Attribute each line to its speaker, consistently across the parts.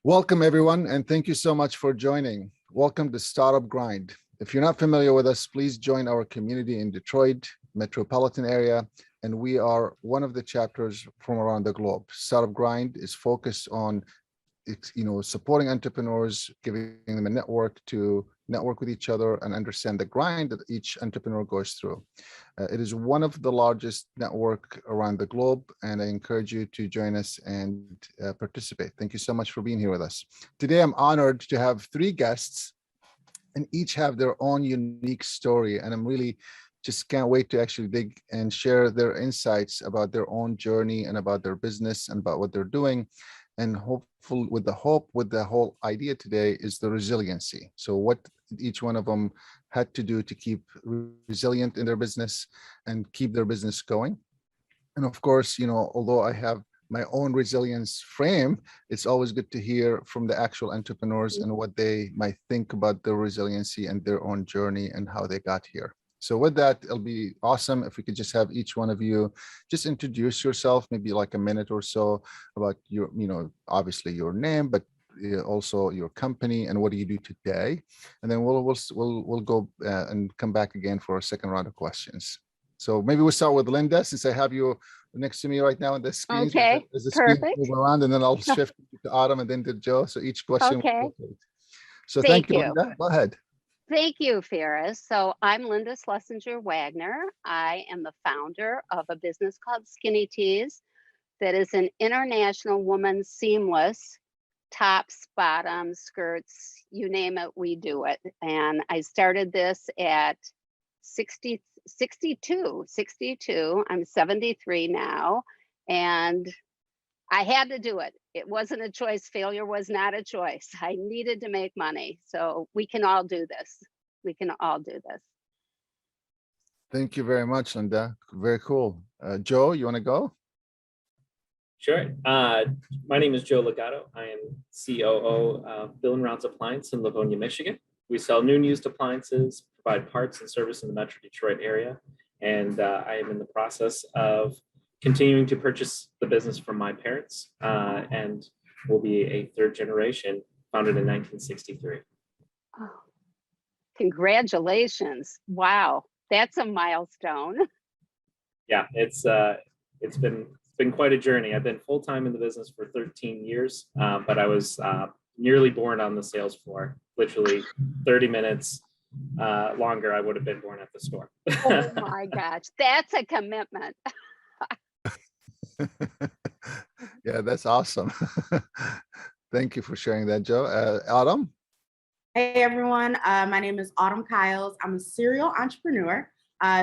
Speaker 1: Welcome, everyone, and thank you so much for joining. Welcome to Startup Grind. If you're not familiar with us, please join our community in Detroit, metropolitan area, and we are one of the chapters from around the globe. Startup Grind is focused on supporting entrepreneurs, giving them a network to network with each other and understand the grind that each entrepreneur goes through. It is one of the largest network around the globe, and I encourage you to join us and participate. Thank you so much for being here with us. Today, I'm honored to have three guests, and each have their own unique story, and I'm really just can't wait to actually dig and share their insights about their own journey and about their business and about what they're doing. And hopeful with the whole idea today is the resiliency. So what each one of them had to do to keep resilient in their business and keep their business going. And of course, although I have my own resilience frame, it's always good to hear from the actual entrepreneurs and what they might think about their resiliency and their own journey and how they got here. So with that, it'll be awesome if we could just have each one of you just introduce yourself, maybe like a minute or so about your, obviously your name, but also your company and what do you do today, and then we'll go and come back again for a second round of questions. So maybe we'll start with Linda, since I have you next to me right now on the screen.
Speaker 2: Okay,
Speaker 1: as the
Speaker 2: perfect.
Speaker 1: screen move around, and then I'll shift to Autumn and then to Joe. So each question.
Speaker 2: Okay.
Speaker 1: So thank you, Linda. Go ahead.
Speaker 2: Thank you, Faris. So I'm Linda Schlesinger Wagner. I am the founder of a business called Skinny Tees that is an international woman's seamless tops, bottoms, skirts, you name it, we do it. And I started this at 62. I'm 73 now, and I had to do it. It wasn't a choice. Failure was not a choice. I needed to make money. So we can all do this. We can all do this.
Speaker 1: Thank you very much, Linda. Very cool. Joe, you want to go?
Speaker 3: Sure. My name is Joe Logato. I am COO of Bill & Rounds Appliance in Livonia, Michigan. We sell new and used appliances, provide parts and service in the Metro Detroit area. And I am in the process of continuing to purchase the business from my parents, and will be a third generation, founded in 1963.
Speaker 2: Oh, congratulations. Wow, that's a milestone.
Speaker 3: Yeah, it's been quite a journey. I've been full-time in the business for 13 years, but I was nearly born on the sales floor. Literally 30 minutes longer, I would have been born at the store.
Speaker 2: Oh my gosh, that's a commitment.
Speaker 1: Yeah, that's awesome. Thank you for sharing that, Joe. Autumn?
Speaker 4: Hey, everyone. My name is Autumn Kyles. I'm a serial entrepreneur.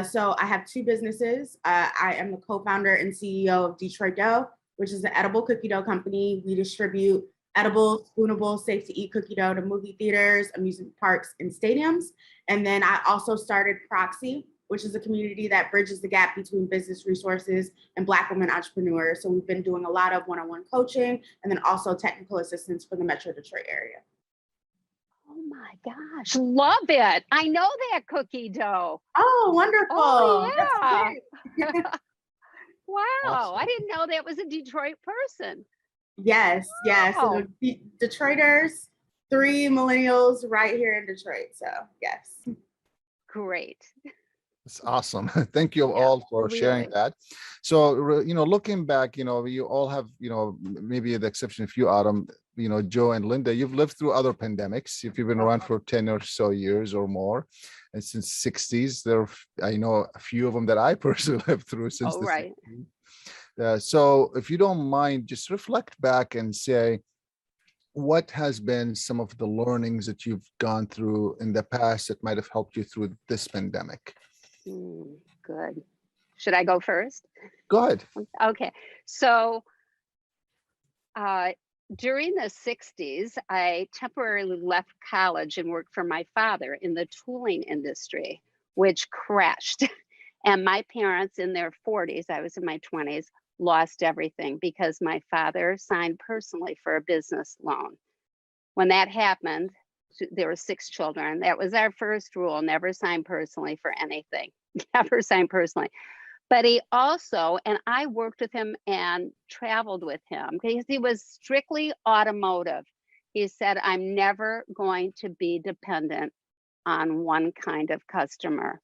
Speaker 4: So I have two businesses. I am the co-founder and CEO of Detroit Dough, which is an edible cookie dough company. We distribute edible, spoonable, safe to eat cookie dough to movie theaters, amusement parks, and stadiums. And then I also started Proxy, which is a community that bridges the gap between business resources and Black women entrepreneurs. So we've been doing a lot of one-on-one coaching and then also technical assistance for the Metro Detroit area.
Speaker 2: Oh my gosh, love it. I know that cookie dough.
Speaker 4: Oh, wonderful.
Speaker 2: Oh, yeah. Wow,
Speaker 1: Awesome.
Speaker 2: I didn't know that was a Detroit person.
Speaker 4: Yes, yes.
Speaker 2: Wow.
Speaker 4: So Detroiters, 3 millennials right here in Detroit. So yes.
Speaker 2: Great.
Speaker 1: It's awesome. Thank you all for sharing that. So, looking back, you all have, maybe the exception of you, Autumn, Joe and Linda, you've lived through other pandemics. If you've been around for 10 or so years or more, and since 60s, I know a few of them that I personally lived through since the 60s. So if you don't mind, just reflect back and say, what has been some of the learnings that you've gone through in the past that might have helped you through this pandemic?
Speaker 2: Good. Should I go first?
Speaker 1: Go ahead.
Speaker 2: Okay. So during the 60s, I temporarily left college and worked for my father in the tooling industry, which crashed. And my parents in their 40s, I was in my 20s, lost everything because my father signed personally for a business loan. When that happened, there were 6 children. That was our first rule: never sign personally for anything. Never sign personally. But he also, and I worked with him and traveled with him because he was strictly automotive. He said, I'm never going to be dependent on one kind of customer.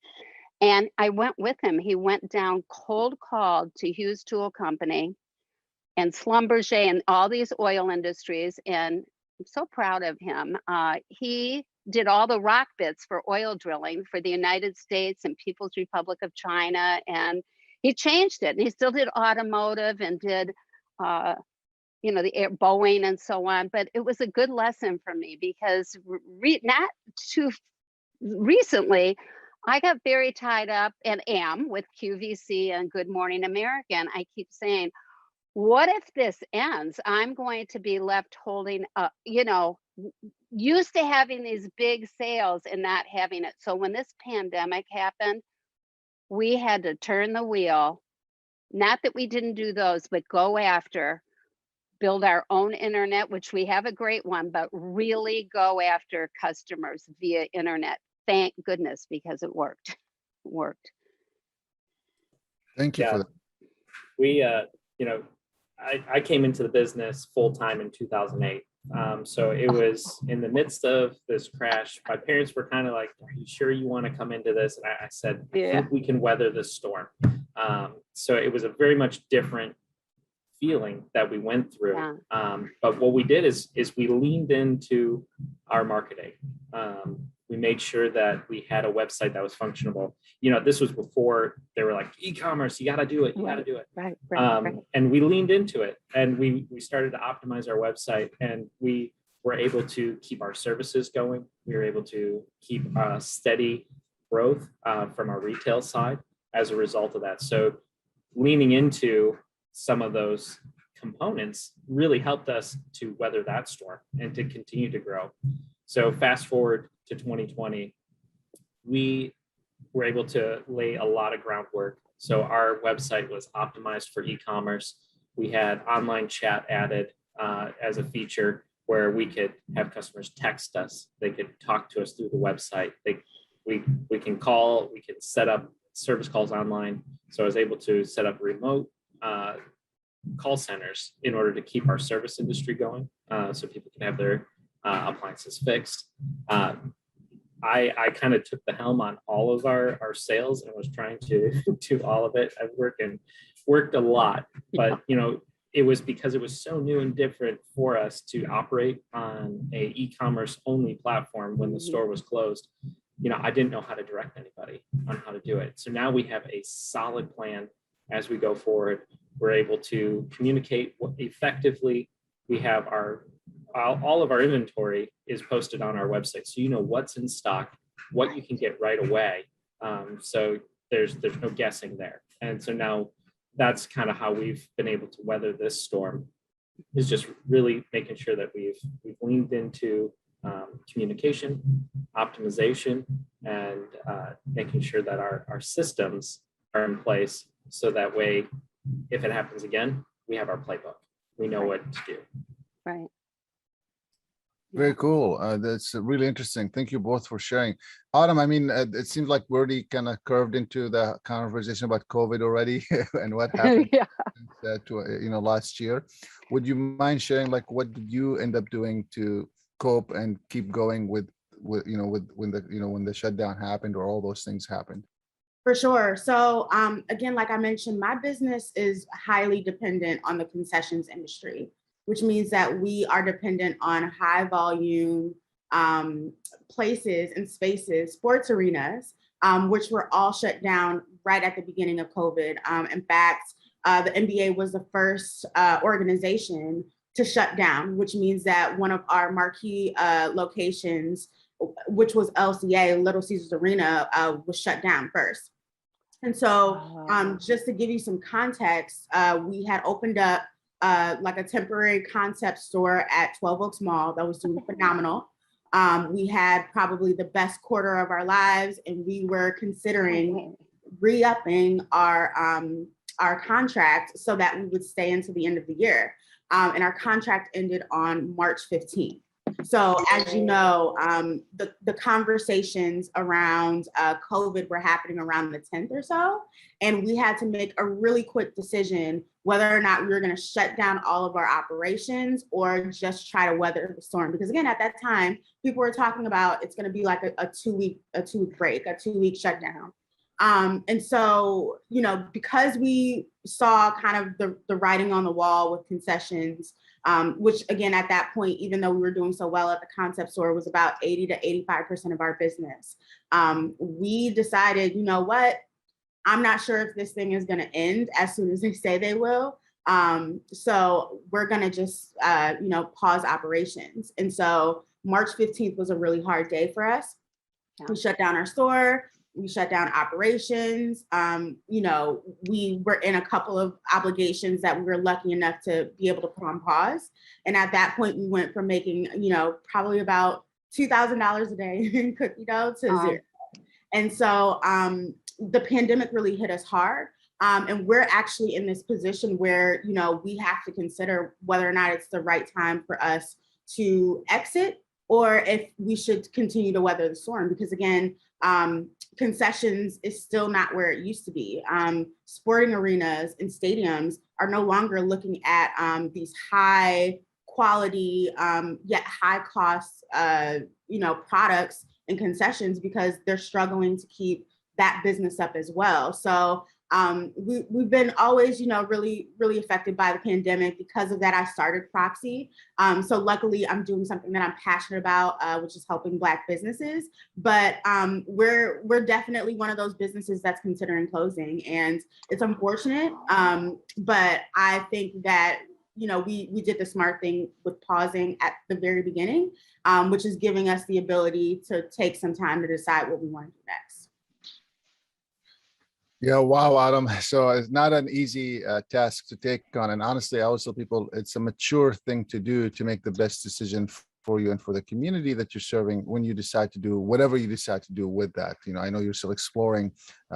Speaker 2: And I went with him. He went down cold called to Hughes Tool Company and Schlumberger and all these oil industries. And I'm so proud of him. He did all the rock bits for oil drilling for the United States and People's Republic of China. And he changed it. And he still did automotive and did, Boeing and so on. But it was a good lesson for me because not too recently, I got very tied up and am with QVC and Good Morning America. I keep saying, what if this ends? I'm going to be left holding up, used to having these big sales and not having it. So when this pandemic happened, we had to turn the wheel. Not that we didn't do those, but go after, build our own internet, which we have a great one, but really go after customers via internet. Thank goodness, because it worked. It worked.
Speaker 1: Thank you for that.
Speaker 3: We, I came into the business full time in 2008. So it was in the midst of this crash. My parents were kind of like, are you sure you want to come into this? And I said, I think we can weather this storm. So it was a very much different feeling that we went through.
Speaker 2: Yeah.
Speaker 3: But what we did is we leaned into our marketing. We made sure that we had a website that was functionable. This was before they were like, e-commerce, you got to do it. You got to do it.
Speaker 2: Right.
Speaker 3: And we leaned into it, and we started to optimize our website, and we were able to keep our services going. We were able to keep steady growth from our retail side as a result of that. So leaning into some of those components really helped us to weather that storm and to continue to grow. So fast forward to 2020, we were able to lay a lot of groundwork. So our website was optimized for e-commerce. We had online chat added as a feature where we could have customers text us. They could talk to us through the website. We can call, we can set up service calls online. So I was able to set up remote call centers in order to keep our service industry going, so people can have their appliances fixed. I kind of took the helm on all of our sales and was trying to do all of it. I've worked a lot, but it was because it was so new and different for us to operate on a e-commerce only platform when the store was closed. I didn't know how to direct anybody on how to do it. So now we have a solid plan as we go forward. We're able to communicate effectively. We have all of our inventory is posted on our website. So what's in stock, what you can get right away. So there's no guessing there. And so now that's kind of how we've been able to weather this storm, is just really making sure that we've leaned into communication, optimization, and making sure that our systems are in place. So that way, if it happens again, we have our playbook. We know what to do.
Speaker 2: Right.
Speaker 1: Very cool. That's really interesting. Thank you both for sharing. Autumn, it seems like we already kind of curved into the conversation about COVID already and what happened last year. Would you mind sharing, what did you end up doing to cope and keep going with when the shutdown happened or all those things happened?
Speaker 4: For sure. So again, like I mentioned, my business is highly dependent on the concessions industry, which means that we are dependent on high volume places and spaces, sports arenas, which were all shut down right at the beginning of COVID. In fact, the NBA was the first organization to shut down, which means that one of our marquee locations, which was LCA, Little Caesars Arena, was shut down first. And so just to give you some context, we had opened up like a temporary concept store at 12 Oaks Mall that was doing phenomenal. We had probably the best quarter of our lives, and we were considering re-upping our contract so that we would stay until the end of the year. And our contract ended on March 15th. So as you know, the conversations around COVID were happening around the 10th or so. And we had to make a really quick decision whether or not we were going to shut down all of our operations or just try to weather the storm. Because again, at that time, people were talking about it's going to be like a 2-week break, a 2-week shutdown. And so, you know, because we saw kind of the writing on the wall with concessions, which again, at that point, even though we were doing so well at the concept store, was about 80 to 85% of our business. We decided, you know what, I'm not sure if this thing is going to end as soon as they say they will. So we're going to just, you know, pause operations. And so March 15th was a really hard day for us. Yeah. We shut down our store. We shut down operations. You know, we were in a couple of obligations that we were lucky enough to be able to put on pause. And at that point, we went from making, you know, probably about $2,000 a day in cookie dough to zero. And so the pandemic really hit us hard. And we're actually in this position where, you know, we have to consider whether or not it's the right time for us to exit or if we should continue to weather the storm. Because again, concessions is still not where it used to be. Sporting arenas and stadiums are no longer looking at these high quality yet high cost you know, products and concessions because they're struggling to keep that business up as well. So we've been always, you know, really affected by the pandemic. Because of that, I started Proxy. So luckily I'm doing something that I'm passionate about, which is helping Black businesses. But we're definitely one of those businesses that's considering closing, and it's unfortunate. But I think that, you know, we did the smart thing with pausing at the very beginning, which is giving us the ability to take some time to decide what we want to do next.
Speaker 1: Yeah, wow, Adam. So it's not an easy task to take on. And honestly, I always tell people it's a mature thing to do to make the best decision for you and for the community that you're serving when you decide to do whatever you decide to do with that. You know, I know you're still exploring,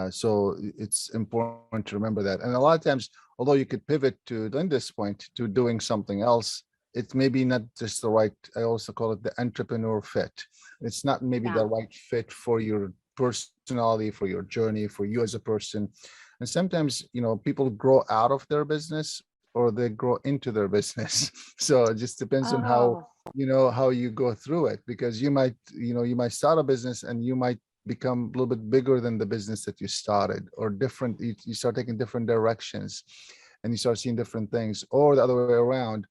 Speaker 1: so it's important to remember that. And a lot of times, although you could pivot to Linda's point to doing something else, it's maybe not just the right, I also call it the entrepreneur fit. It's not maybe the right fit for your personality, for your journey, for you as a person. And sometimes, you know, people grow out of their business or they grow into their business. So it just depends on how, you know, how you go through it, because you might, you know, you might start a business and you might become a little bit bigger than the business that you started, or different, you start taking different directions and you start seeing different things, or the other way around.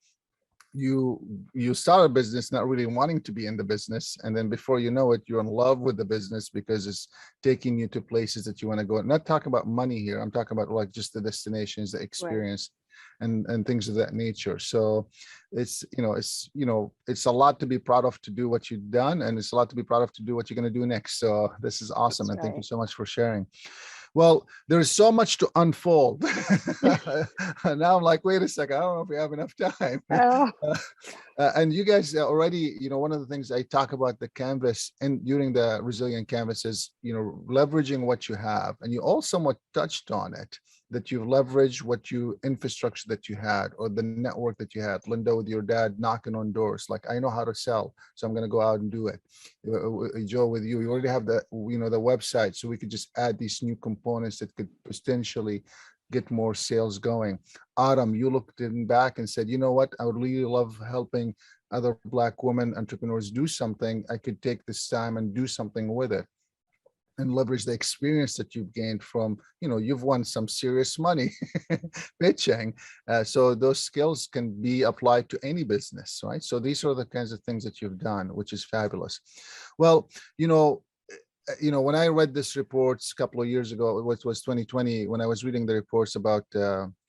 Speaker 1: You start a business not really wanting to be in the business, and then before you know it, you're in love with the business because it's taking you to places that you want to go. I'm not talking about money here. I'm talking about like just the destinations, the experience, and things of that nature. So it's it's a lot to be proud of to do what you've done, and it's a lot to be proud of to do what you're going to do next. So this is awesome, and thank you so much for sharing. Well, there's so much to unfold. Now I'm like, wait a second, I don't know if we have enough time. And you guys already, you know, one of the things I talk about the canvas and during the resilient canvas is, you know, leveraging what you have. And you all somewhat touched on it, that you've leveraged what you infrastructure that you had, or the network that you had. Linda, with your dad knocking on doors, like, I know how to sell, so I'm going to go out and do it. Joe, with you already have the, you know, the website, so we could just add these new components that could potentially get more sales going. Adam, you looked in back and said, you know what, I would really love helping other Black women entrepreneurs do something. I could take this time and do something with it and leverage the experience that you've gained from, you know, you've won some serious money pitching. So those skills can be applied to any business, right? So these are the kinds of things that you've done, which is fabulous. Well, you know, when I read this reports a couple of years ago, it was 2020, when I was reading the reports about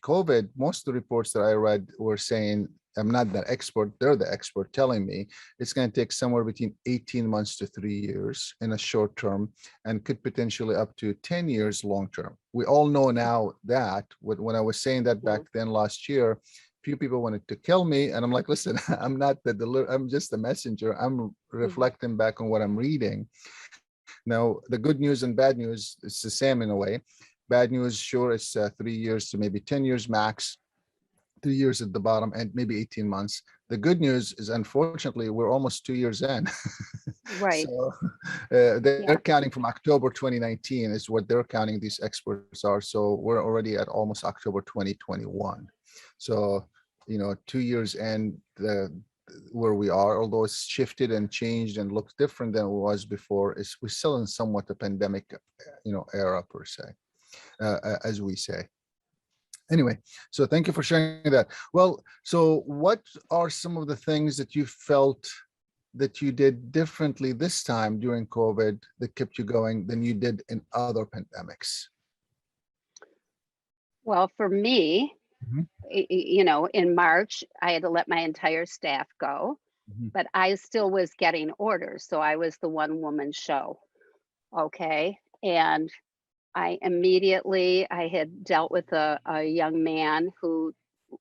Speaker 1: COVID, most of the reports that I read were saying, I'm not the expert, they're the expert telling me it's going to take somewhere between 18 months to 3 years in a short term, and could potentially up to 10 years long term. We all know now that when I was saying that back then last year, few people wanted to kill me, and I'm like, listen, I'm not I'm just a messenger. I'm reflecting back on what I'm reading. Now, the good news and bad news, it's the same in a way. Bad news, sure, it's 3 years to maybe 10 years max. 2 years at the bottom and maybe 18 months. The good news is, unfortunately, we're almost 2 years in.
Speaker 2: Right.
Speaker 1: So they're
Speaker 2: Yeah.
Speaker 1: counting from October 2019 is what they're counting, these experts are. So we're already at almost October 2021. So, 2 years in where we are, although it's shifted and changed and looks different than it was before, we're still in somewhat a pandemic, era per se, as we say. Anyway, so thank you for sharing that. Well, so what are some of the things that you felt that you did differently this time during COVID that kept you going than you did in other pandemics?
Speaker 2: Well, for me,
Speaker 1: Mhm.
Speaker 2: in March, I had to let my entire staff go,
Speaker 1: Mhm.
Speaker 2: but I still was getting orders. So I was the one woman show. Okay. And I had dealt with a young man who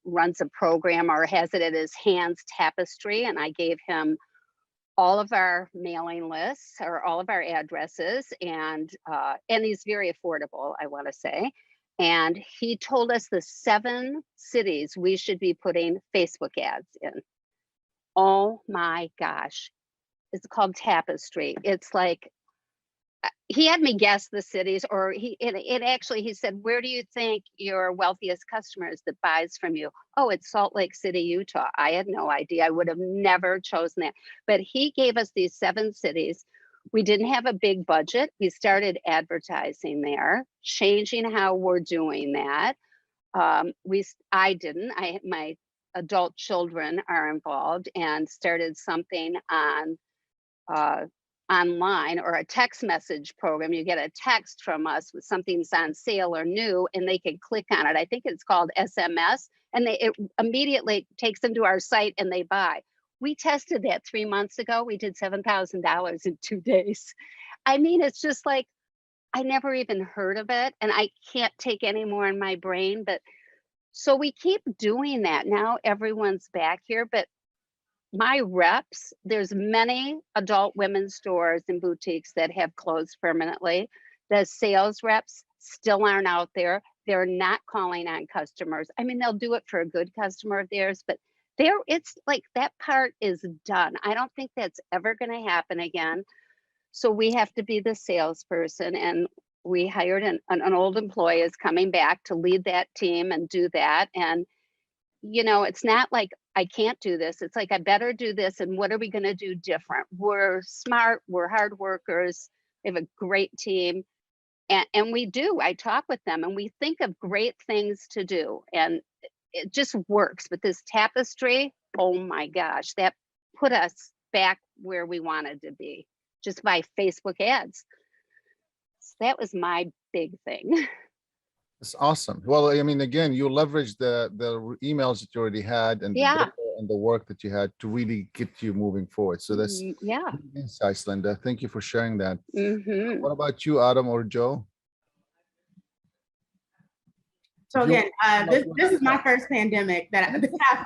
Speaker 2: runs a program or has it at his hands, Tapestry, and I gave him all of our mailing lists or all of our addresses, and he's very affordable, I want to say. And he told us the 7 cities we should be putting Facebook ads in. Oh my gosh. It's called Tapestry. It's like he had me guess the cities, or he said, where do you think your wealthiest customers that buys from you? Oh, it's Salt Lake City, Utah. I had no idea. I would have never chosen that. But he gave us these 7 cities. We didn't have a big budget. We started advertising there, changing how we're doing that. I didn't. My adult children are involved and started something on uh, online or a text message program. You get a text from us with something's on sale or new, and they can click on it. I think it's called SMS, and it immediately takes them to our site and they buy. We tested that 3 months ago. We did $7,000 in 2 days. I mean, it's just like I never even heard of it, and I can't take any more in my brain. But so we keep doing that. Now everyone's back here, but my reps, there's many adult women's stores and boutiques that have closed permanently. The sales reps still aren't out there. They're not calling on customers. I mean, they'll do it for a good customer of theirs, but it's like that part is done. I don't think that's ever going to happen again. So we have to be the salesperson, and we hired an old employee is coming back to lead that team and do that. And it's not like I can't do this. It's like I better do this. And what are we going to do different? We're smart. We're hard workers. We have a great team. And we do. I talk with them and we think of great things to do. And it just works. But this Tapestry, oh my gosh, that put us back where we wanted to be just by Facebook ads. So that was my big thing.
Speaker 1: It's awesome. Well, I mean, again, you leverage the emails that you already had and the
Speaker 2: Yeah.
Speaker 1: data and the work that you had to really get you moving forward. So that's
Speaker 2: Yeah.
Speaker 1: good insights, Linda. Thank you for sharing that.
Speaker 2: Hmm.
Speaker 1: What about you, Adam or Joe?
Speaker 4: So
Speaker 1: If you-
Speaker 4: again, this is my first pandemic that I'm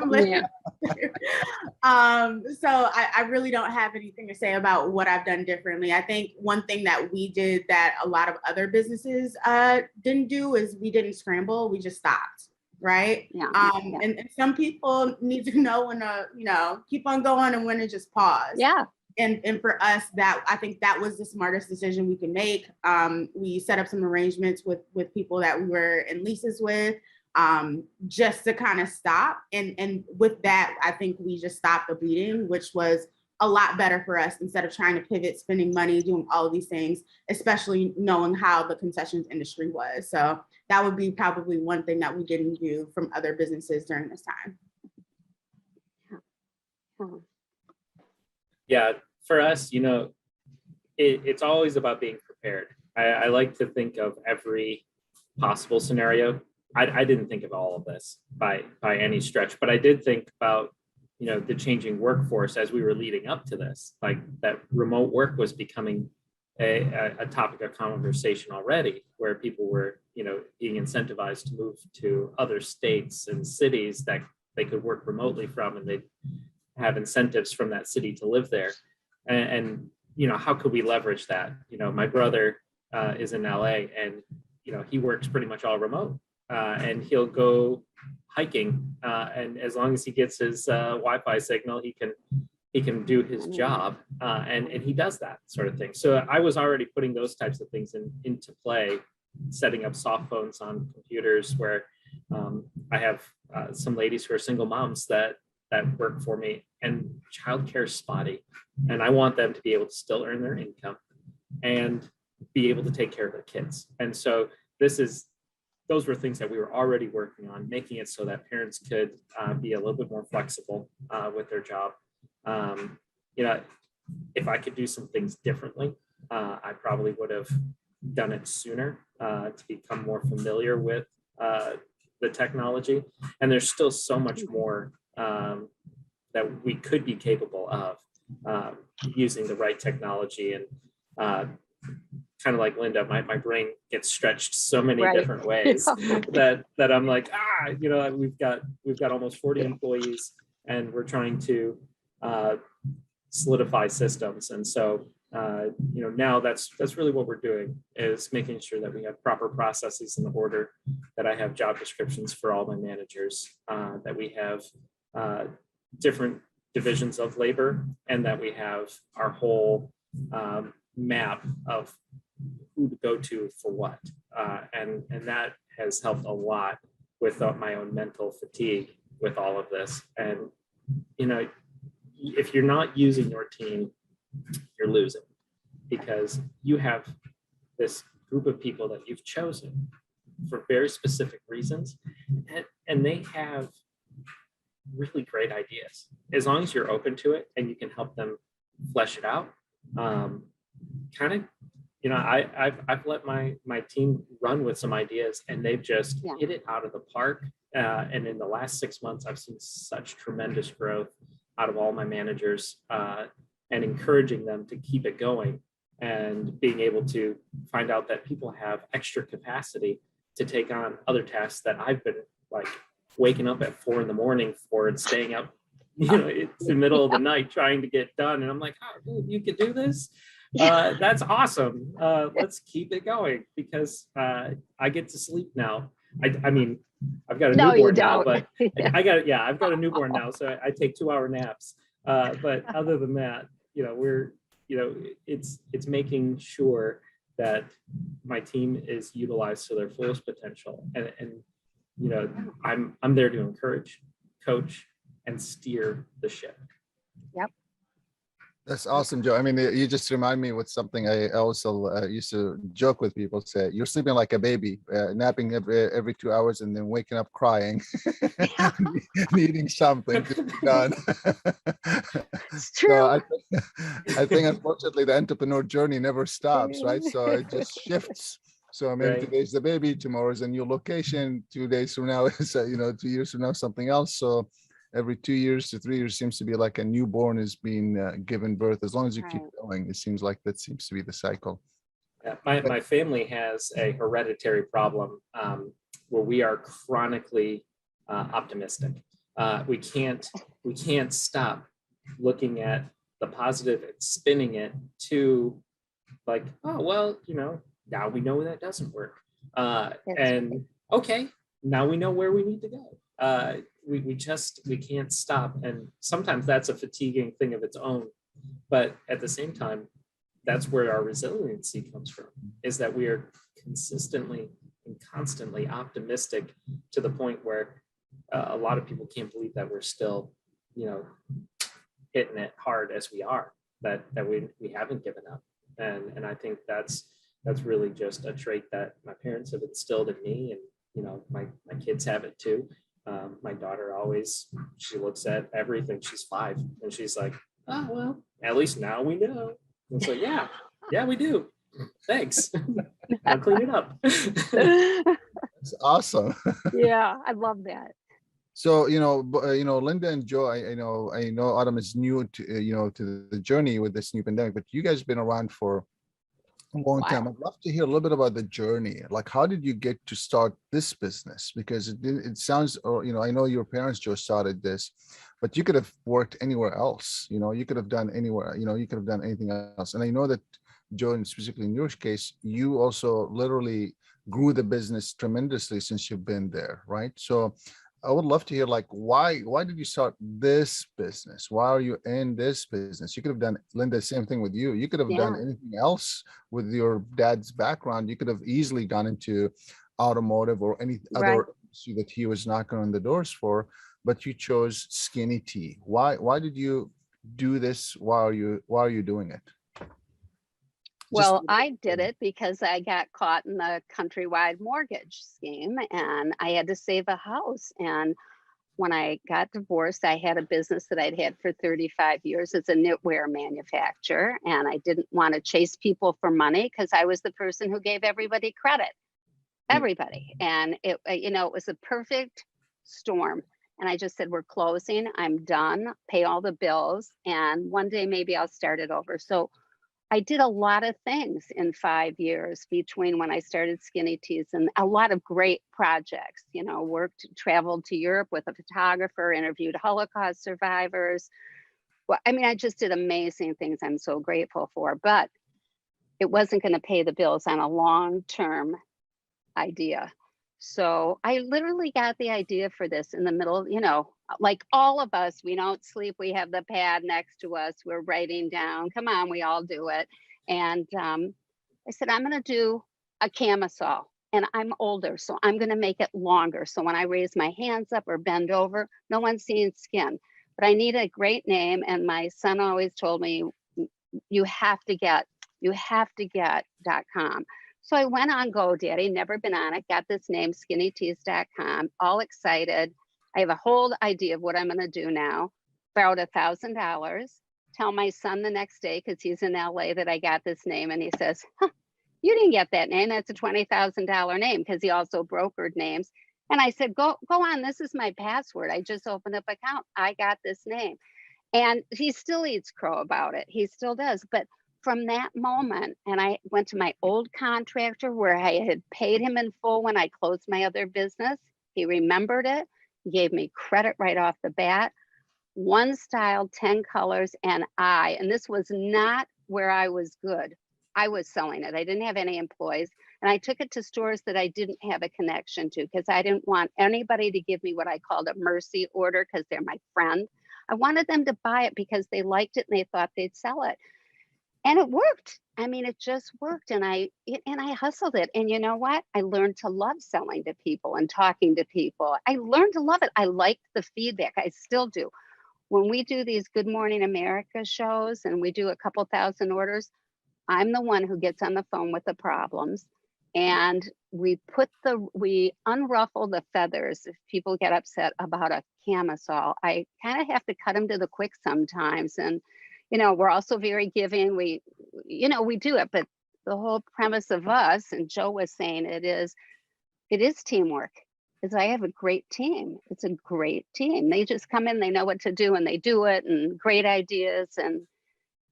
Speaker 4: living through. So I really don't have anything to say about what I've done differently. I think one thing that we did that a lot of other businesses didn't do is we didn't scramble. We just stopped, right?
Speaker 2: Yeah.
Speaker 4: And some people need to know when to, keep on going and when to just pause.
Speaker 2: Yeah.
Speaker 4: And for us, that I think that was the smartest decision we can make. We set up some arrangements with people that we were in leases with, just to kind of stop. And with that, I think we just stopped the bleeding, which was a lot better for us instead of trying to pivot, spending money, doing all of these things, especially knowing how the concessions industry was. So that would be probably one thing that we didn't do from other businesses during this time.
Speaker 3: Yeah, for us, it's always about being prepared. I like to think of every possible scenario. I didn't think of all of this by any stretch, but I did think about, the changing workforce as we were leading up to this, like that remote work was becoming a topic of conversation already, where people were, being incentivized to move to other states and cities that they could work remotely from, and they'd have incentives from that city to live there. And how could we leverage that? My brother is in LA, and he works pretty much all remote. and he'll go hiking, and as long as he gets his Wi-Fi signal, he can do his job, and he does that sort of thing. So I was already putting those types of things into play, setting up soft phones on computers where I have some ladies who are single moms that work for me, and childcare is spotty, and I want them to be able to still earn their income and be able to take care of their kids. And so those were things that we were already working on, making it so that parents could be a little bit more flexible with their job. You know, if I could do some things differently, I probably would have done it sooner to become more familiar with the technology. And there's still so much more that we could be capable of using the right technology. And kind of like Linda, my brain gets stretched so many different ways that I'm like, you know, we've got almost 40 employees, and we're trying to solidify systems. And so, you know, now that's really what we're doing, is making sure that we have proper processes in order, that I have job descriptions for all my managers, that we have different divisions of labor, and that we have our whole map of who to go to for what. And that has helped a lot with my own mental fatigue with all of this. And, you know, if you're not using your team, you're losing, because you have this group of people that you've chosen for very specific reasons, and they have really great ideas. As long as you're open to it and you can help them flesh it out, kind of, you know, I've let my team run with some ideas, and they've just hit it out of the park. And in the last 6 months, I've seen such tremendous growth out of all my managers, and encouraging them to keep it going, and being able to find out that people have extra capacity to take on other tasks that I've been like waking up at 4 a.m. for, and staying up, you know, it's the middle of the night trying to get done. And I'm like, oh, dude, you could do this. That's awesome. Let's keep it going, because I get to sleep now. I mean, I've got a newborn now, but I've got a newborn now, so I take 2-hour naps. But other than that, you know, it's making sure that my team is utilized to their fullest potential, and you know, I'm there to encourage, coach, and steer the ship.
Speaker 2: Yep.
Speaker 1: That's awesome, Joe. I mean, you just remind me with something I also used to joke with people, say, you're sleeping like a baby, napping every 2 hours, and then waking up crying, needing something to be done.
Speaker 2: It's true.
Speaker 1: So I think unfortunately the entrepreneur journey never stops, right? So it just shifts. So I mean, today's the baby, tomorrow's a new location, 2 days from now is, 2 years from now, something else. So every 2 years to 3 years seems to be like a newborn is being given birth. As long as you keep going, it seems like that seems to be the cycle.
Speaker 3: Yeah, my family has a hereditary problem where we are chronically optimistic. We can't stop looking at the positive and spinning it to like, oh, well, you know, now we know that doesn't work. And okay, now we know where we need to go. We can't stop. And sometimes that's a fatiguing thing of its own. But at the same time, that's where our resiliency comes from, is that we are consistently and constantly optimistic to the point where a lot of people can't believe that we're still, you know, hitting it hard as we are, that we haven't given up. And I think that's really just a trait that my parents have instilled in me, and, you know, my kids have it too. My daughter she looks at everything. She's 5, and she's like, oh, well, at least now we know. And so, yeah, we do. Thanks. I'll clean it up.
Speaker 1: That's awesome.
Speaker 2: Yeah, I love that.
Speaker 1: So, Linda and Joe, I know Autumn is new to, to the journey with this new pandemic, but you guys have been around for a long time. I'd love to hear a little bit about the journey. Like, how did you get to start this business? Because it sounds, I know your parents, Joe, started this, but you could have worked anywhere else. You could have done anywhere, you could have done anything else. And I know that, Joe, and specifically in your case, you also literally grew the business tremendously since you've been there, right? So I would love to hear, like, why did you start this business? Why are you in this business? You could have done, Linda, same thing with you. You could have done
Speaker 2: Yeah.
Speaker 1: anything else with your dad's background. You could have easily gone into automotive or any
Speaker 2: Right.
Speaker 1: other industry that he was knocking on the doors for, but you chose skinny tea. Why did you do this? Why are you doing it?
Speaker 2: Well, I did it because I got caught in the countrywide mortgage scheme and I had to save a house. And when I got divorced, I had a business that I'd had for 35 years as a knitwear manufacturer. And I didn't want to chase people for money because I was the person who gave everybody credit, everybody. And it was a perfect storm. And I just said, we're closing, I'm done, pay all the bills. And one day maybe I'll start it over. So I did a lot of things in 5 years between when I started Skinny Teas and a lot of great projects, traveled to Europe with a photographer, interviewed Holocaust survivors. Well, I mean, I just did amazing things I'm so grateful for, but it wasn't going to pay the bills on a long-term idea. So I literally got the idea for this in the middle, like all of us, we don't sleep. We have the pad next to us. We're writing down, come on, we all do it. And I said, I'm going to do a camisole and I'm older, so I'm going to make it longer. So when I raise my hands up or bend over, no one's seeing skin, but I need a great name. And my son always told me, you have to get .com. So I went on GoDaddy, never been on it, got this name, skinnyteas.com, all excited. I have a whole idea of what I'm going to do now. Borrowed $1,000, tell my son the next day, because he's in LA, that I got this name. And he says, you didn't get that name. That's a $20,000 name, because he also brokered names. And I said, go on. This is my password. I just opened up an account. I got this name. And he still eats crow about it. He still does. But from that moment, and I went to my old contractor where I had paid him in full when I closed my other business. He remembered it. He gave me credit right off the bat. One style, 10 colors, and this was not where I was good. I was selling it. I didn't have any employees. And I took it to stores that I didn't have a connection to because I didn't want anybody to give me what I called a mercy order because they're my friend. I wanted them to buy it because they liked it and they thought they'd sell it. And it worked. I mean, it just worked. And I hustled it. And you know what? I learned to love selling to people and talking to people. I learned to love it. I liked the feedback. I still do. When we do these Good Morning America shows and we do a couple thousand orders, I'm the one who gets on the phone with the problems. And we unruffle the feathers. If people get upset about a camisole, I kind of have to cut them to the quick sometimes. And we're also very giving. We do it, but the whole premise of us, and Joe was saying it is teamwork. Is I have a great team. It's a great team. They just come in, they know what to do, and they do it, and great ideas, and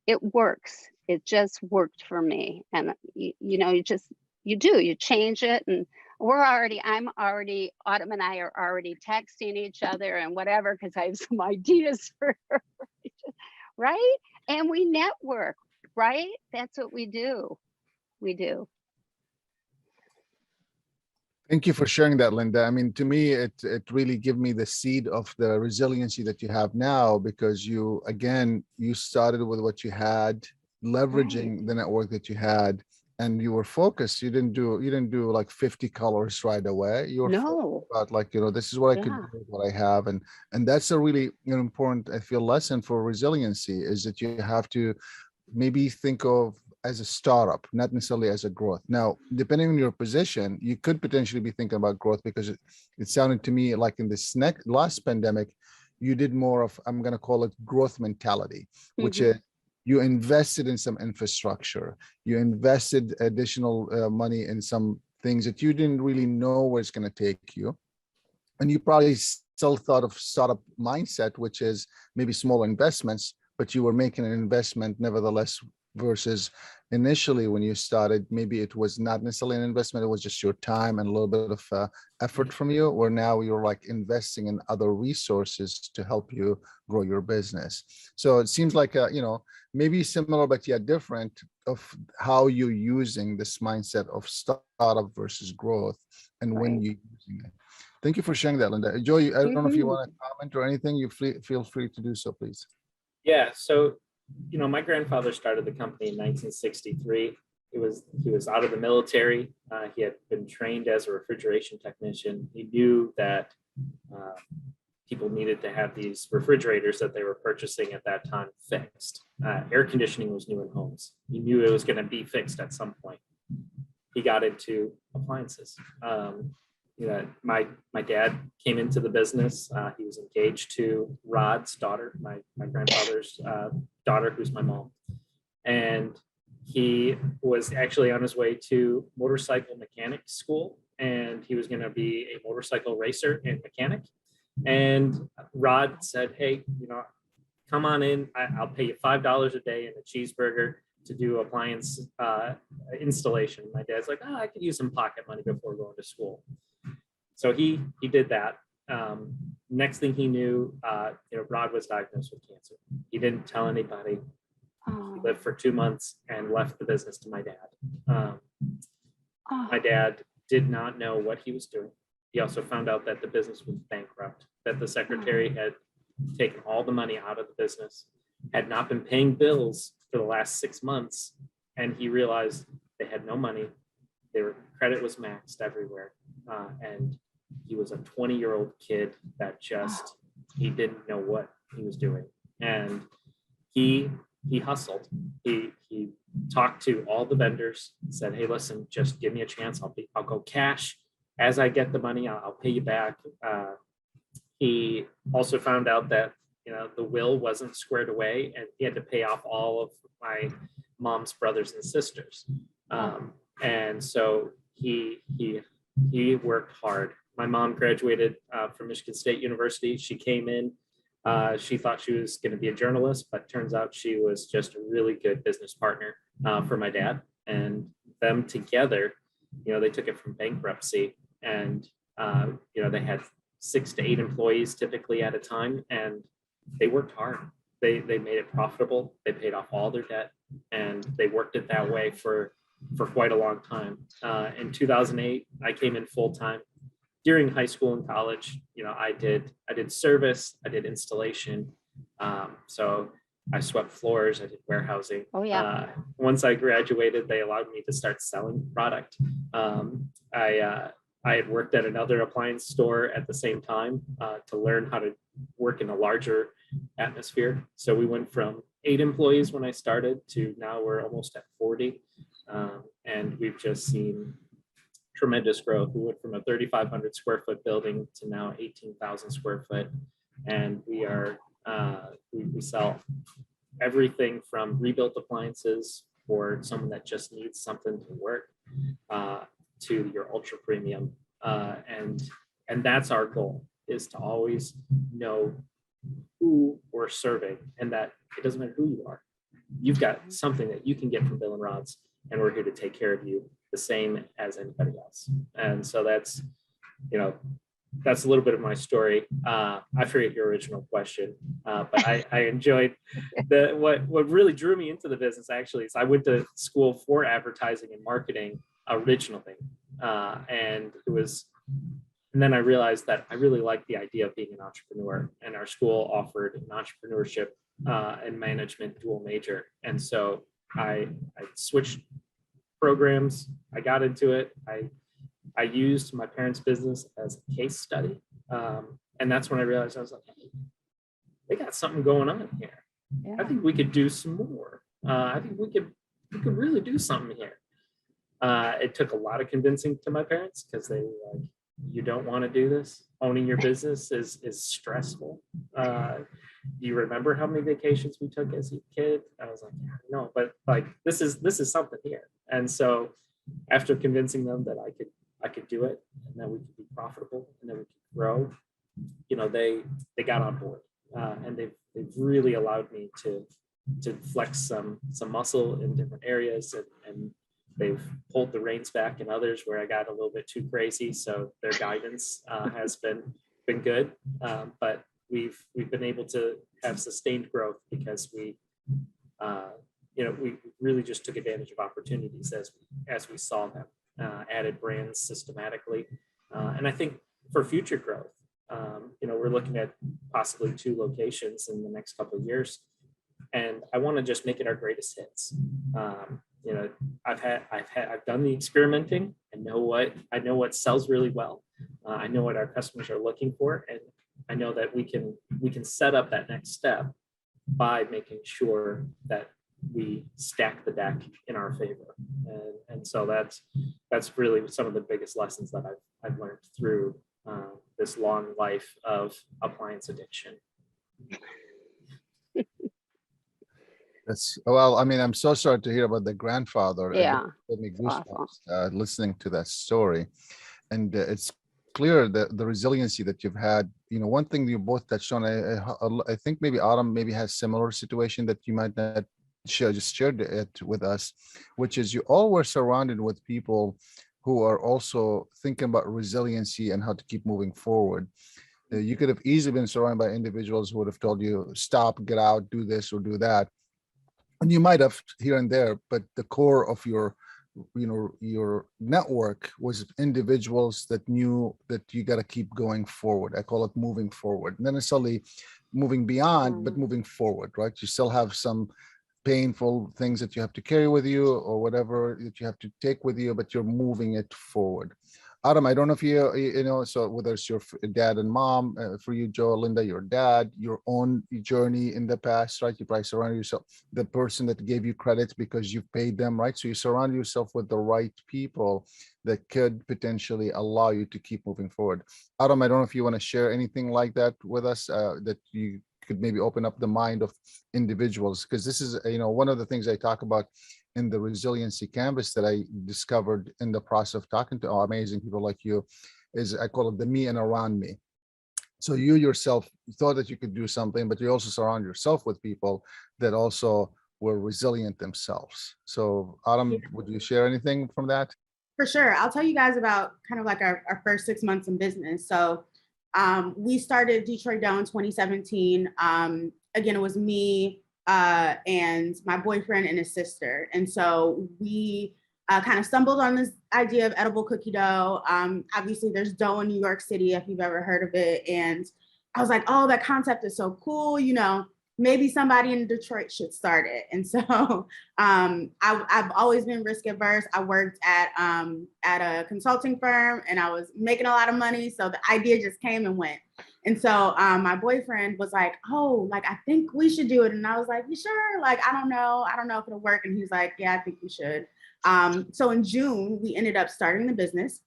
Speaker 2: it works. It just worked for me. And you change it, and Autumn and I are already texting each other and whatever because I have some ideas for her. Right? And we network, right? That's what we do.
Speaker 1: Thank you for sharing that, Linda. I mean, to me, it really gave me the seed of the resiliency that you have now, because you started with what you had, leveraging the network that you had, and you were focused. You didn't do like 50 colors right away. You were focused about this is what I could do with what I have. And that's a really important, I feel, lesson for resiliency, is that you have to maybe think of as a startup, not necessarily as a growth. Now, depending on your position, you could potentially be thinking about growth, because it sounded to me like in this last pandemic, you did more of, I'm going to call it growth mentality, which is you invested in some infrastructure, you invested additional money in some things that you didn't really know where it's going to take you. And you probably still thought of startup mindset, which is maybe small investments, but you were making an investment nevertheless versus initially when you started, maybe it was not necessarily an investment, it was just your time and a little bit of effort from you, where now you're like investing in other resources to help you grow your business. So it seems like, maybe similar, but yet different of how you're using this mindset of startup versus growth and when
Speaker 2: Right.
Speaker 1: you're using it. Thank you for sharing that, Linda. Joe, I don't know if you
Speaker 2: Mhm.
Speaker 1: want to comment or anything, feel free to do so, please.
Speaker 3: Yeah, so my grandfather started the company in 1963. He was out of the military. He had been trained as a refrigeration technician. He knew that people needed to have these refrigerators that they were purchasing at that time fixed. Air conditioning was new in homes. He knew it was going to be fixed at some point. He got into appliances. My dad came into the business. He was engaged to Rod's daughter, my grandfather's daughter, who's my mom. And he was actually on his way to motorcycle mechanic school, and he was going to be a motorcycle racer and mechanic. And Rod said, hey, come on in. I'll pay you $5 a day and a cheeseburger to do appliance installation. My dad's like, I could use some pocket money before going to school. So he did that. Next thing he knew, Rod was diagnosed with cancer. He didn't tell anybody. He lived for 2 months and left the business to my dad. My dad did not know what he was doing. He also found out that the business was bankrupt, that the secretary had taken all the money out of the business, had not been paying bills for the last 6 months, and he realized they had no money. Their credit was maxed everywhere, and he was a 20-year-old kid that he didn't know what he was doing, and he hustled. He talked to all the vendors, said, hey, listen, just give me a chance. I'll go cash. As I get the money, I'll pay you back. He also found out that the will wasn't squared away, and he had to pay off all of my mom's brothers and sisters. And so he worked hard. My mom graduated from Michigan State University. She came in. She thought she was going to be a journalist, but turns out she was just a really good business partner for my dad. And them together, they took it from bankruptcy, and they had 6 to 8 employees typically at a time, and they worked hard. They made it profitable. They paid off all their debt, and they worked it that way for quite a long time. In 2008, I came in full time. During high school and college, I did service, I did installation. So I swept floors, I did warehousing.
Speaker 2: Oh, yeah.
Speaker 3: Once I graduated, they allowed me to start selling product. I had worked at another appliance store at the same time to learn how to work in a larger atmosphere. So we went from 8 employees when I started to now we're almost at 40. And we've just seen tremendous growth. We went from a 3,500 square foot building to now 18,000 square foot. And we sell everything from rebuilt appliances for someone that just needs something to work to your ultra premium. And that's our goal, is to always know who we're serving, and that it doesn't matter who you are. You've got something that you can get from Bill and Rod's, and we're here to take care of you the same as anybody else. And so that's a little bit of my story. I forget your original question, but I enjoyed what really drew me into the business actually is I went to school for advertising and marketing originally. And then I realized that I really liked the idea of being an entrepreneur, and our school offered an entrepreneurship and management dual major. And so I switched programs. I got into it. I used my parents' business as a case study. And that's when I realized, I was like, hey, they got something going on here.
Speaker 2: Yeah.
Speaker 3: I think we could do some more. I think we could really do something here. It took a lot of convincing to my parents, because they were like, you don't want to do this? Owning your business is stressful. Do you remember how many vacations we took as a kid? I was like, yeah, no, but like this is something here. And so after convincing them that I could do it, and that we could be profitable, and that we could grow, they got on board, and they've really allowed me to to flex some muscle in different areas, and they've pulled the reins back in others where I got a little bit too crazy. So their guidance has been good, but we've been able to have sustained growth because we really just took advantage of opportunities as we saw them, added brands systematically, and I think for future growth, we're looking at possibly 2 locations in the next couple of years, and I want to just make it our greatest hits. I've done the experimenting. I know what sells really well. I know what our customers are looking for, and I know that we can set up that next step by making sure that we stack the deck in our favor, and so that's really some of the biggest lessons that I've learned through this long life of appliance addiction.
Speaker 1: Well, I mean, I'm so sorry to hear about the grandfather.
Speaker 2: Yeah,
Speaker 1: It gave me
Speaker 2: awful.
Speaker 1: goosebumps listening to that story. And it's clear that the resiliency that you've had, one thing you both touched on, I think maybe Autumn maybe has similar situation that you might not share, just shared it with us, which is you all were surrounded with people who are also thinking about resiliency and how to keep moving forward. You could have easily been surrounded by individuals who would have told you, stop, get out, do this or do that. And you might have here and there, but the core of your network was individuals that knew that you got to keep going forward. I call it moving forward, not necessarily moving beyond, but moving forward, right? You still have some painful things that you have to carry with you or whatever that you have to take with you, but you're moving it forward. Adam, I don't know if so whether it's your dad and mom, for you, Joe, Linda, your dad, your own journey in the past, right? You probably surround yourself, the person that gave you credit because you paid them, right? So you surround yourself with the right people that could potentially allow you to keep moving forward. Adam, I don't know if you want to share anything like that with us, that you could maybe open up the mind of individuals, because this is, one of the things I talk about in the resiliency canvas that I discovered in the process of talking to amazing people like you is I call it the me and around me. So you yourself thought that you could do something, but you also surround yourself with people that also were resilient themselves. So Autumn, would you share anything from that?
Speaker 4: For sure. I'll tell you guys about kind of like our first 6 months in business. So we started Detroit Dough in 2017. Again, it was me, and my boyfriend and his sister. And so we kind of stumbled on this idea of edible cookie dough. Obviously there's dough in New York City, if you've ever heard of it. And I was like, oh, that concept is so cool. Maybe somebody in Detroit should start it. And so I've always been risk averse. I worked at a consulting firm and I was making a lot of money. So the idea just came and went. And so my boyfriend was like, oh, like, I think we should do it. And I was like, you sure? Like, I don't know if it'll work. And he's like, yeah, I think we should. So in June, we ended up starting the business.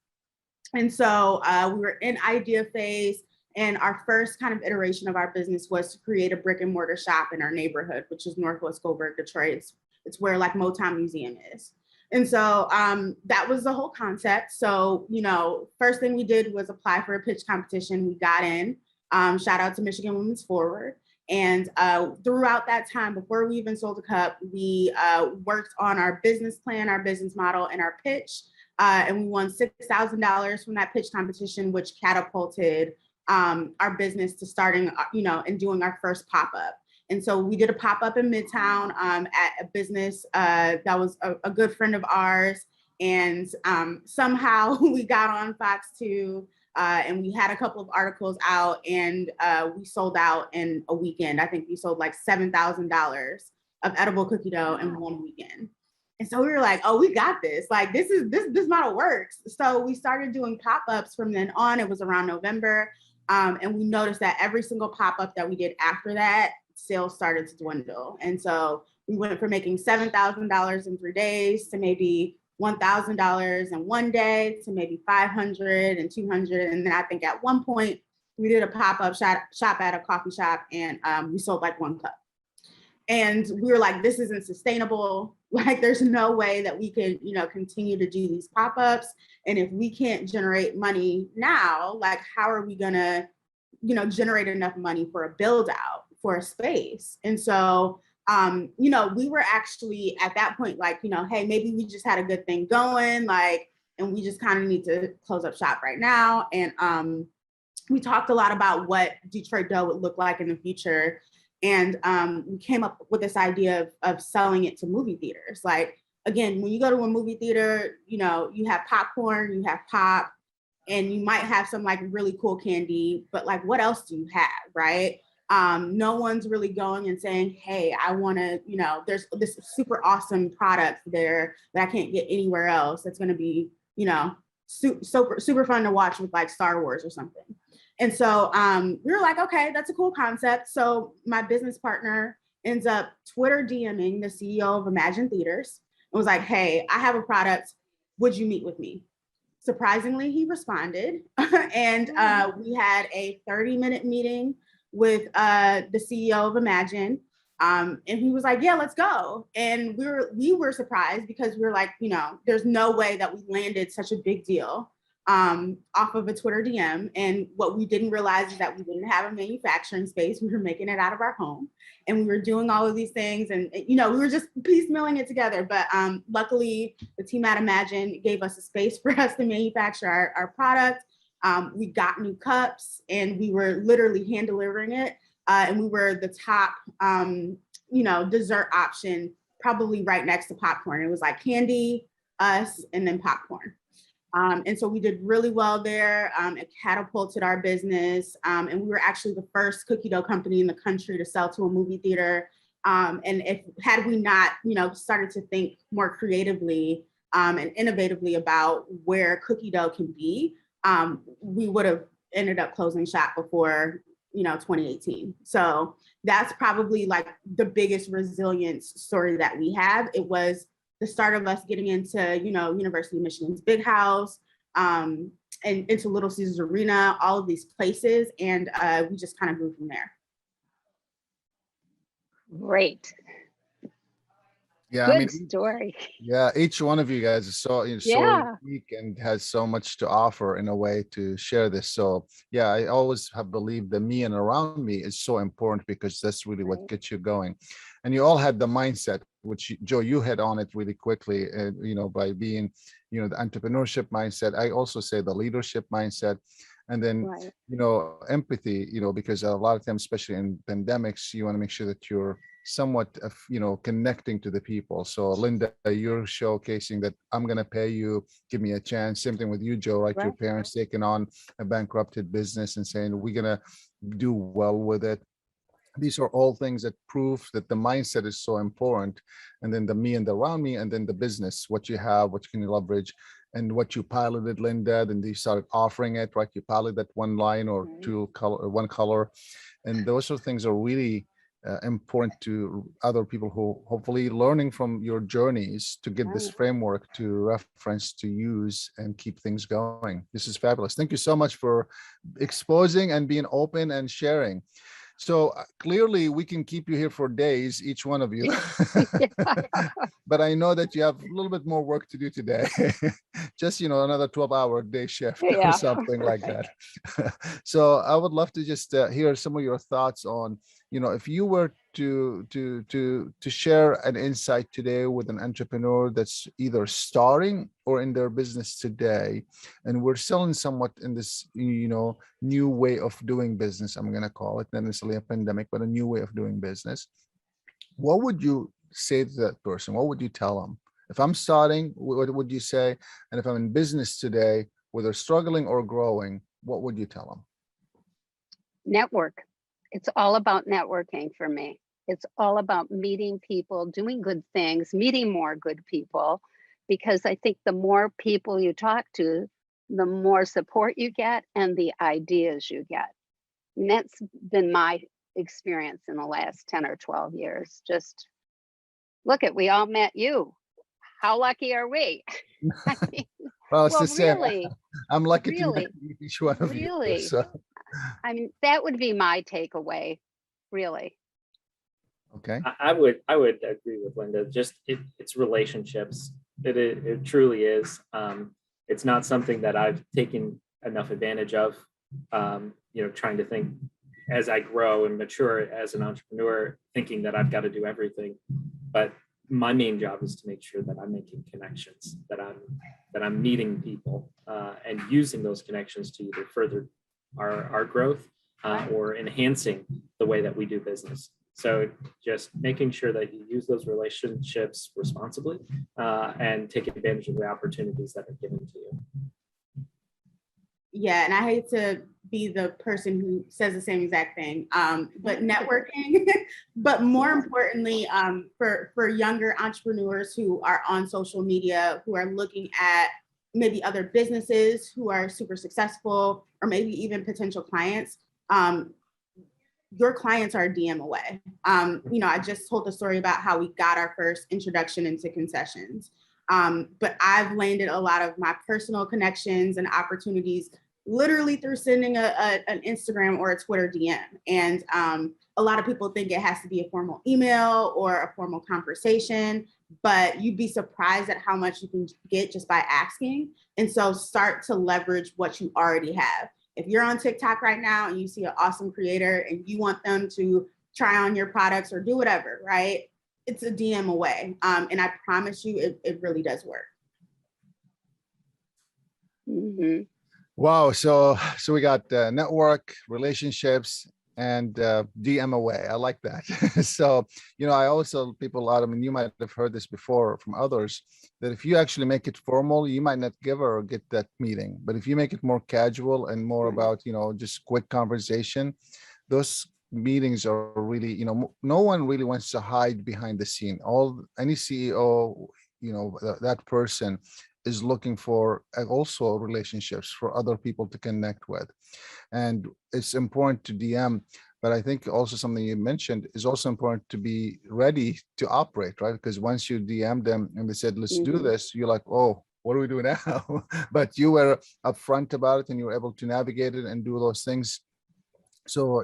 Speaker 4: And so we were in idea phase. And our first kind of iteration of our business was to create a brick and mortar shop in our neighborhood, which is Northwest Coburg, Detroit. It's where like Motown Museum is. And so that was the whole concept. So, first thing we did was apply for a pitch competition. We got in. Shout out to Michigan Women's Forward. And throughout that time, before we even sold a cup, we worked on our business plan, our business model, and our pitch. And we won $6,000 from that pitch competition, which catapulted our business to starting, and doing our first pop-up. And so we did a pop-up in Midtown at a business that was a good friend of ours. And somehow we got on Fox 2 and we had a couple of articles out, and we sold out in a weekend. I think we sold like $7,000 of edible cookie dough in one weekend. And so we were like, oh, we got this. Like, this model works. So we started doing pop-ups from then on. It was around November. And we noticed that every single pop-up that we did after that, sales started to dwindle. And so we went from making $7,000 in 3 days to maybe $1,000 in 1 day to maybe $500 and $200. And then I think at one point we did a pop-up shop at a coffee shop, and we sold like 1 cup. And we were like, this isn't sustainable. Like, there's no way that we could, continue to do these pop-ups. And if we can't generate money now, like, how are we gonna, generate enough money for a build out, for a space? And so we were actually at that point, like, hey, maybe we just had a good thing going, like, and we just kind of need to close up shop right now. And we talked a lot about what Detroit dough would look like in the future. And we came up with this idea of selling it to movie theaters. Like, again, when you go to a movie theater, you have popcorn, you have pop, and you might have some like really cool candy, but like, what else do you have, right? No one's really going and saying, hey, I want to, there's this super awesome product there that I can't get anywhere else. That's going to be, super fun to watch with like Star Wars or something. And so we were like, okay, that's a cool concept. So my business partner ends up Twitter DMing the CEO of Imagine Theaters and was like, hey, I have a product. Would you meet with me? Surprisingly, he responded. And we had a 30-minute meeting with the CEO of Imagine. And he was like, yeah, let's go. And we were surprised because we were like, there's no way that we landed such a big deal off of a Twitter DM. And what we didn't realize is that we didn't have a manufacturing space. We were making it out of our home and we were doing all of these things. And, we were just piecemealing it together. But luckily, the team at Imagine gave us a space for us to manufacture our product. We got new cups and we were literally hand delivering it. And we were the top, dessert option, probably right next to popcorn. It was like candy, us, and then popcorn. And so we did really well there. It catapulted our business. And we were actually the first cookie dough company in the country to sell to a movie theater. And had we not, started to think more creatively and innovatively about where cookie dough can be, we would have ended up closing shop before 2018. So that's probably like the biggest resilience story that we have. It was the start of us getting into, University of Michigan's Big House, and into Little Caesars Arena, all of these places. And we just kind of grew from there.
Speaker 2: Great.
Speaker 1: Yeah,
Speaker 2: Good story.
Speaker 1: Yeah, each one of you guys is so
Speaker 2: Yeah.
Speaker 1: unique and has so much to offer in a way to share this. So yeah, I always have believed that me and around me is so important because that's really what gets you going. And you all had the mindset, which Joe, you hit on it really quickly, by being, the entrepreneurship mindset. I also say the leadership mindset. And then, empathy, because a lot of times, especially in pandemics, you want to make sure that you're somewhat of connecting to the people. So Linda, you're showcasing that I'm going to pay you, give me a chance. Same thing with you, Joe, right? Your parents taking on a bankrupted business and saying we're going to do well with it. These are all things that prove that the mindset is so important. And then the me and the around me, and then the business, what you have, what you can leverage, and what you piloted, Linda, then you started offering it, right? You piloted that one line or one color. And those sort of things are really important to other people who hopefully learning from your journeys to get this framework to reference, to use, and keep things going. This is fabulous. Thank you so much for exposing and being open and sharing. So clearly we can keep you here for days, each one of you. But I know that you have a little bit more work to do today. Just, another 12-hour day shift or something like that. So I would love to just hear some of your thoughts on, if you were to share an insight today with an entrepreneur that's either starting or in their business today, and we're selling somewhat in this, new way of doing business, I'm going to call it, not necessarily a pandemic, but a new way of doing business. What would you say to that person? What would you tell them? If I'm starting, what would you say? And if I'm in business today, whether struggling or growing, what would you tell them?
Speaker 2: Network. It's all about networking for me. It's all about meeting people, doing good things, meeting more good people, because I think the more people you talk to, the more support you get and the ideas you get. And that's been my experience in the last 10 or 12 years. Just look we all met you. How lucky are we? I mean,
Speaker 1: well, it's the same.
Speaker 2: Really,
Speaker 1: I'm lucky to meet each one of you. So.
Speaker 2: I mean, that would be my takeaway, really.
Speaker 1: Okay.
Speaker 3: I would agree with Linda. Just it's relationships. It truly is. It's not something that I've taken enough advantage of. Trying to think as I grow and mature as an entrepreneur, thinking that I've got to do everything. But my main job is to make sure that I'm making connections, that I'm meeting people, and using those connections to either further our growth or enhancing the way that we do business. So just making sure that you use those relationships responsibly and take advantage of the opportunities that are given to you.
Speaker 4: Yeah, and I hate to be the person who says the same exact thing, but networking, but more importantly, for younger entrepreneurs who are on social media, who are looking at maybe other businesses who are super successful, or maybe even potential clients, your clients are a DM away. I just told the story about how we got our first introduction into concessions. But I've landed a lot of my personal connections and opportunities literally through sending an Instagram or a Twitter DM. And a lot of people think it has to be a formal email or a formal conversation, but you'd be surprised at how much you can get just by asking. And so start to leverage what you already have. If you're on TikTok right now and you see an awesome creator and you want them to try on your products or do whatever, right? It's a DM away. And I promise you, it really does work.
Speaker 2: Mm-hmm.
Speaker 1: Wow. So we got network, relationships, and DM away. I like that. So, I always tell people, Adam, and you might have heard this before from others, that if you actually make it formal, you might not give or get that meeting. But if you make it more casual and more about, just quick conversation, those meetings are really, no one really wants to hide behind the scene. Any CEO, that person is looking for also relationships for other people to connect with. And it's important to DM, but I think also something you mentioned is also important to be ready to operate, right? Because once you DM them and they said, let's do this, you're like, oh, what do we do now? But you were upfront about it and you were able to navigate it and do those things. So,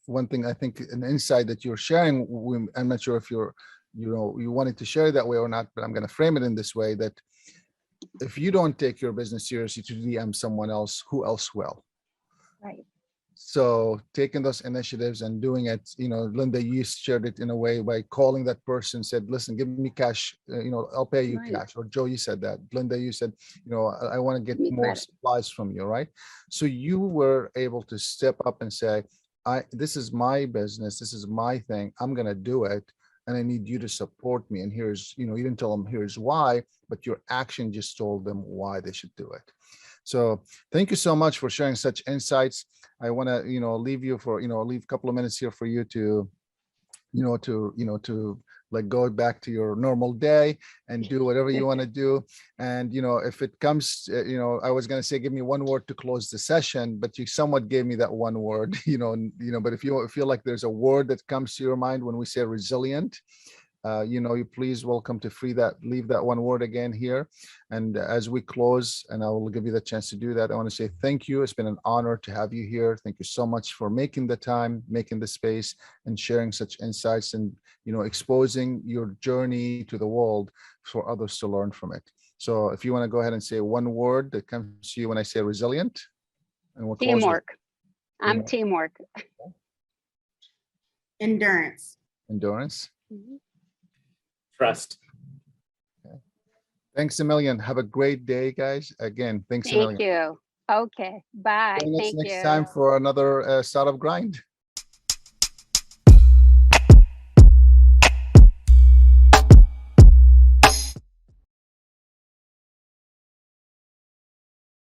Speaker 1: one thing I think an insight that you're sharing, I'm not sure if you wanted to share that way or not, but I'm going to frame it in this way, that if you don't take your business seriously to DM someone else, who else will?
Speaker 2: Right.
Speaker 1: So taking those initiatives and doing it, Linda, you shared it in a way by calling that person, said, listen, give me cash, I'll pay you cash. Or Joe, you said that. Linda, you said, I want to get more supplies from you, right? So you were able to step up and say, this is my business, this is my thing, I'm going to do it. And I need you to support me. And here's, you didn't tell them here's why, but your action just told them why they should do it. So thank you so much for sharing such insights. I want to, leave you for, leave a couple of minutes here for you to, to like go back to your normal day and do whatever you want to do. And, if it comes, I was going to say, give me one word to close the session, but you somewhat gave me that one word, but if you feel like there's a word that comes to your mind when we say resilient, you please welcome to leave that one word again here. And as we close, and I will give you the chance to do that, I want to say thank you. It's been an honor to have you here. Thank you so much for making the time, making the space, and sharing such insights and, exposing your journey to the world for others to learn from it. So if you want to go ahead and say one word that comes to you when I say resilient, and we'll close.
Speaker 2: Teamwork. I'm teamwork.
Speaker 4: Endurance.
Speaker 1: Endurance.
Speaker 3: Trust.
Speaker 1: Okay. Thanks a million. Have a great day, guys. Again, thanks a million.
Speaker 2: Thank you. Okay. Bye.
Speaker 1: Join us
Speaker 2: Thank
Speaker 1: next
Speaker 2: you.
Speaker 1: time for another Startup Grind.